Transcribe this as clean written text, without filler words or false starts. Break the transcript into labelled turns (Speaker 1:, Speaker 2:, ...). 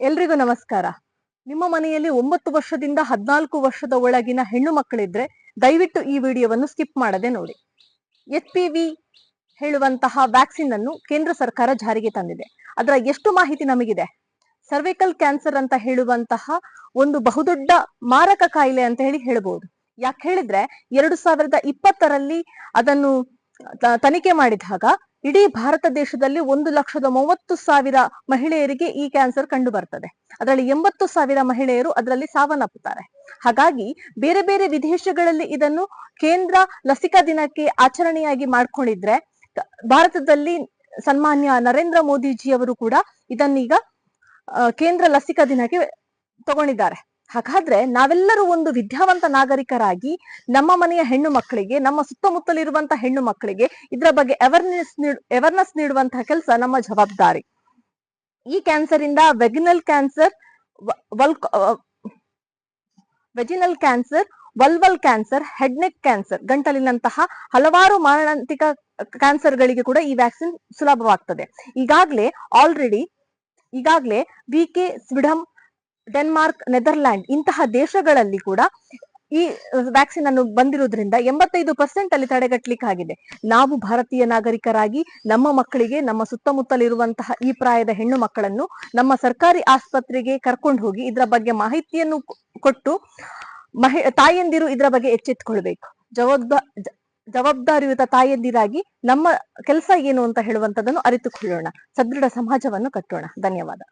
Speaker 1: ಎಲ್ರಿಗೂ ನಮಸ್ಕಾರ. ನಿಮ್ಮ ಮನೆಯಲ್ಲಿ 9 ವರ್ಷದಿಂದ 14 ವರ್ಷದ ಒಳಗಿನ ಹೆಣ್ಣು ಮಕ್ಕಳಿದ್ರೆ ದಯವಿಟ್ಟು ಈ ವಿಡಿಯೋವನ್ನು ಸ್ಕಿಪ್ ಮಾಡದೆ ನೋಡಿ. HPV ಹೇಳುವಂತಹ ವ್ಯಾಕ್ಸಿನ್ ಅನ್ನು ಕೇಂದ್ರ ಸರ್ಕಾರ ಜಾರಿಗೆ ತಂದಿದೆ. ಅದರ ಎಷ್ಟು ಮಾಹಿತಿ ನಮಗಿದೆ? ಸರ್ವೈಕಲ್ ಕ್ಯಾನ್ಸರ್ ಅಂತ ಹೇಳುವಂತಹ ಒಂದು ಬಹುದೊಡ್ಡ ಮಾರಕ ಕಾಯಿಲೆ ಅಂತ ಹೇಳಬಹುದು. ಯಾಕೆ ಹೇಳಿದ್ರೆ 2020ರಲ್ಲಿ ಅದನ್ನು ತನಿಖೆ ಮಾಡಿದಾಗ ಇಡೀ ಭಾರತ ದೇಶದಲ್ಲಿ 1,30,30,000 ಮಹಿಳೆಯರಿಗೆ ಈ ಕ್ಯಾನ್ಸರ್ ಕಂಡು ಬರ್ತದೆ. ಅದರಲ್ಲಿ 80,000 ಮಹಿಳೆಯರು ಅದರಲ್ಲಿ ಸಾವನ್ನಪ್ಪುತ್ತಾರೆ. ಹಾಗಾಗಿ ಬೇರೆ ಬೇರೆ ವಿದೇಶಗಳಲ್ಲಿ ಇದನ್ನು ಕೇಂದ್ರ ಲಸಿಕಾ ದಿನಕ್ಕೆ ಆಚರಣೆಯಾಗಿ ಮಾಡ್ಕೊಂಡಿದ್ರೆ, ಭಾರತದಲ್ಲಿ ಸನ್ಮಾನ್ಯ ನರೇಂದ್ರ ಮೋದಿಜಿ ಅವರು ಕೂಡ ಇದನ್ನೀಗ ಕೇಂದ್ರ ಲಸಿಕಾ ದಿನಕ್ಕೆ ತಗೊಂಡಿದ್ದಾರೆ. ಹಾಗಾದ್ರೆ ನಾವೆಲ್ಲರೂ ಒಂದು ವಿದ್ಯಾವಂತ ನಾಗರಿಕರಾಗಿ ನಮ್ಮ ಮನೆಯ ಹೆಣ್ಣು ಮಕ್ಕಳಿಗೆ, ನಮ್ಮ ಸುತ್ತಮುತ್ತಲಿರುವಂತಹ ಹೆಣ್ಣು ಮಕ್ಕಳಿಗೆ ಇದರ ಬಗ್ಗೆ ಅವೇರ್ನೆಸ್ ನೀಡುವಂತಹ ಕೆಲಸ ನಮ್ಮ ಜವಾಬ್ದಾರಿ. ಈ ಕ್ಯಾನ್ಸರ್ ಇಂದ vaginal cancer, vulval cancer, head neck cancer, ಗಂಟಲಿನಂತಹ ಹಲವಾರು ಮಾರಣಾಂತಿಕ ಕ್ಯಾನ್ಸರ್ ಗಳಿಗೆ ಕೂಡ ಈ ವ್ಯಾಕ್ಸಿನ್ ಸುಲಭವಾಗ್ತದೆ. ಈಗಾಗಲೇ UK, ಸ್ವೀಡನ್, ಡೆನ್ಮಾರ್ಕ್, ನೆದರ್ಲ್ಯಾಂಡ್ ಇಂತಹ ದೇಶಗಳಲ್ಲಿ ಕೂಡ ಈ ವ್ಯಾಕ್ಸಿನ್ ಅನ್ನು ಬಂದಿರುವುದರಿಂದ 85% ಅಲ್ಲಿ ತಡೆಗಟ್ಟಲಿಕ್ಕೆ ಆಗಿದೆ. ನಾವು ಭಾರತೀಯ ನಾಗರಿಕರಾಗಿ ನಮ್ಮ ಮಕ್ಕಳಿಗೆ, ನಮ್ಮ ಸುತ್ತಮುತ್ತಲಿರುವಂತಹ ಈ ಪ್ರಾಯದ ಹೆಣ್ಣು ಮಕ್ಕಳನ್ನು ನಮ್ಮ ಸರ್ಕಾರಿ ಆಸ್ಪತ್ರೆಗೆ ಕರ್ಕೊಂಡು ಹೋಗಿ ಇದರ ಬಗ್ಗೆ ಮಾಹಿತಿಯನ್ನು ಕೊಟ್ಟು ತಾಯಂದಿರು ಇದರ ಬಗ್ಗೆ ಎಚ್ಚೆತ್ತುಕೊಳ್ಬೇಕು. ಜವಾಬ್ದಾರಿಯುತ ತಾಯಂದಿರಾಗಿ ನಮ್ಮ ಕೆಲಸ ಏನು ಅಂತ ಹೇಳುವಂತದನ್ನು ಅರಿತುಕೊಳ್ಳೋಣ. ಸದೃಢ ಸಮಾಜವನ್ನು ಕಟ್ಟೋಣ. ಧನ್ಯವಾದ.